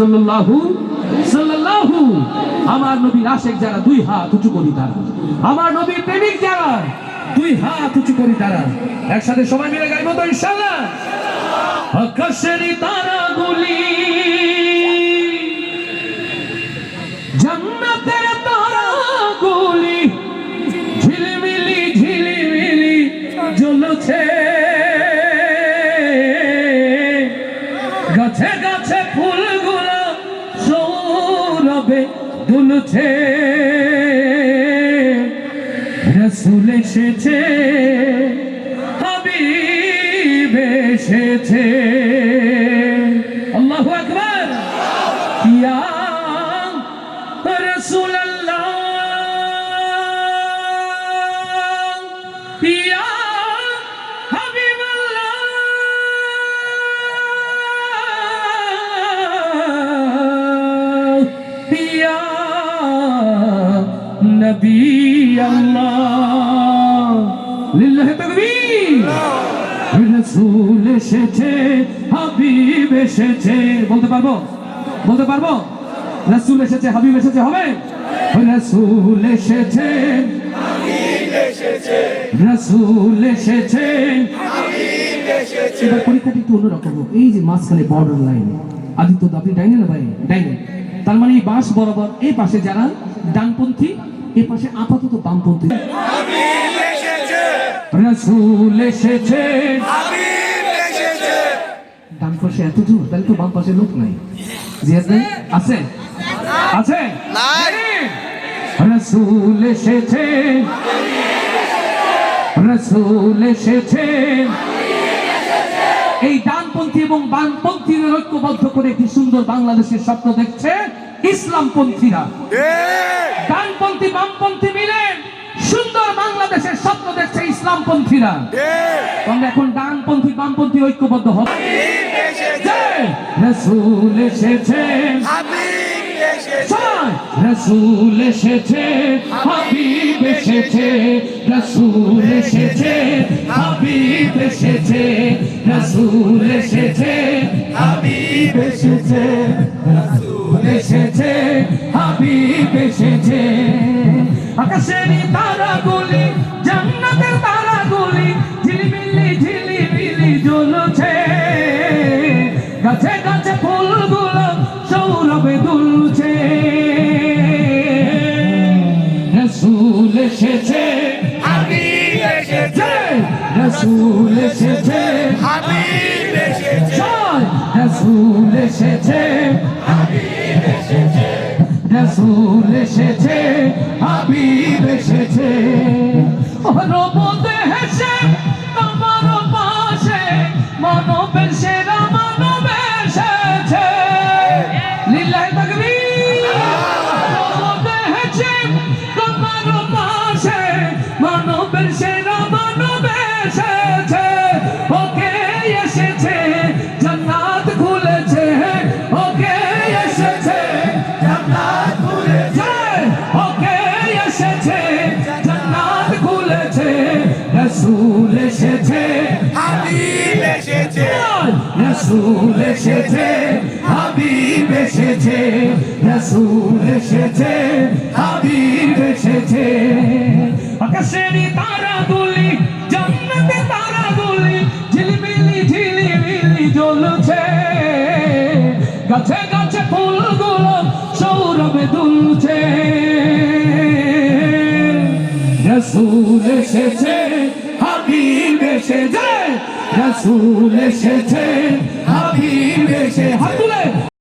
সাল্লাল্লাহু সাল্লাল্লাহু। আমার নবীর আশিক যারা দুই হাত উঁচু করি তারা, আমার নবীর প্রেমিক যারা দুই হাত উঁচু করি তারা। একসাথে সবাই মিলে গাইব তো ইনশাআল্লাহ। আকাশের তারাগুলি জান্নাতের তারাগুলি ঝিলিমিলি ঝিলিমিলি জ্বলছে, গাছে গাছে ফুলগুলো সৌরভে দুলছে। রাসূল এসেছে, হাবিব এসেছে। আল্লাহু আকবার। ইয়া রাসূলুল্লাহ, ইয়া হাবিবাল্লাহ, ইয়া নবী আল্লাহ। লিল্লাহি তাকবীর। রাসূল এসেছে, হাবিব এসেছে। বলতে পারবো? বলতে পারবো? রাসূল এসেছে, হাবিব এসেছে হবে? রাসূল এসেছে, হাবিব এসেছে। রাসূল এসেছে, হাবিব এসেছে। এবার পরীক্ষাটি একটু অন্যরকম হোক। এই যে মাঝখানে বর্ডার লাইন, আদিত্য আপনি ডাইনে না ভাই? ডাইনে। তার মানে এই বাস বরাবর এই পাশে যারা ডানপন্থী, এই পাশে আপাতত বামপন্থী। হাবিব এসেছে, রাসূল এসেছে, হাবিব এসেছে। ডান পাশে এত জোর, তাহলে তো বাম পাশে লোক নাই। জিয়াদ নাই? আছে? আছে? নাই। রাসূল এসেছে, রাসূল এসেছে। এই ডানপন্থী এবং বামপন্থীদের ঐক্যবদ্ধ করে একটি সুন্দর বাংলাদেশের স্বপ্ন দেখছে ইসলামপন্থীরা। ডানপন্থী বামপন্থী মিলে সুন্দর বাংলাদেশের স্বপ্ন দেখছে ইসলামপন্থীরা। তোমরা এখন ডানপন্থী বামপন্থী ঐক্যবদ্ধ হবে। রাসূল এসেছে, হাবিব এসেছে। রাসূল এসেছে, হাবিব এসেছে। রাসূল এসেছে, হাবিব এসেছে। রাসূল এসেছে, হাবিব এসেছে। রাসূল এসেছে, হাবিব এসেছে। আকাশের তারাগুলি জান্নাতের তারাগুলি ঝিলিমিলি ঝিলিমিলি জ্বলছে, গাছে গাছে ফুলগুলো সৌরভে দুলছে। রাসূল এসেছে, হাবিব এসেছে। রাসূল এসেছে, হাবিব এসেছে। রাসূল এসেছে, হাবিব এসেছে। রাসূল এসেছে, হাবিব এসেছে। রবতে হেসে তোমার পাশে মানবের সেরা মানব এসেছে। লিল্লাহি তাকবীর। রবতে হেসে তোমার পাশে মানবের সেরা মানব এসেছে। ওকে এসেছে, জান্নাত খুলেছে। ওকে এসেছে, জান্নাত খুলেছে। ওকে এসেছে, জান্নাত খুলেছে। রাসূল এসেছে, হাবিব এসেছে। রাসূল এসেছে, হাবিব এসেছে। রাসূল এসেছে, হাবিব এসেছে। আকাশের তারাগুলি জান্নাতের তারাগুলি ঝিলিমিলি ঝিলিমিলি জ্বলছে, গাছে গাছে ফুলগুলো সৌরভে দুলছে। রাসূল এসেছে, হাবিব এসেছে। রাসূল এসেছে, হাবিব এসেছে। হাত তুলে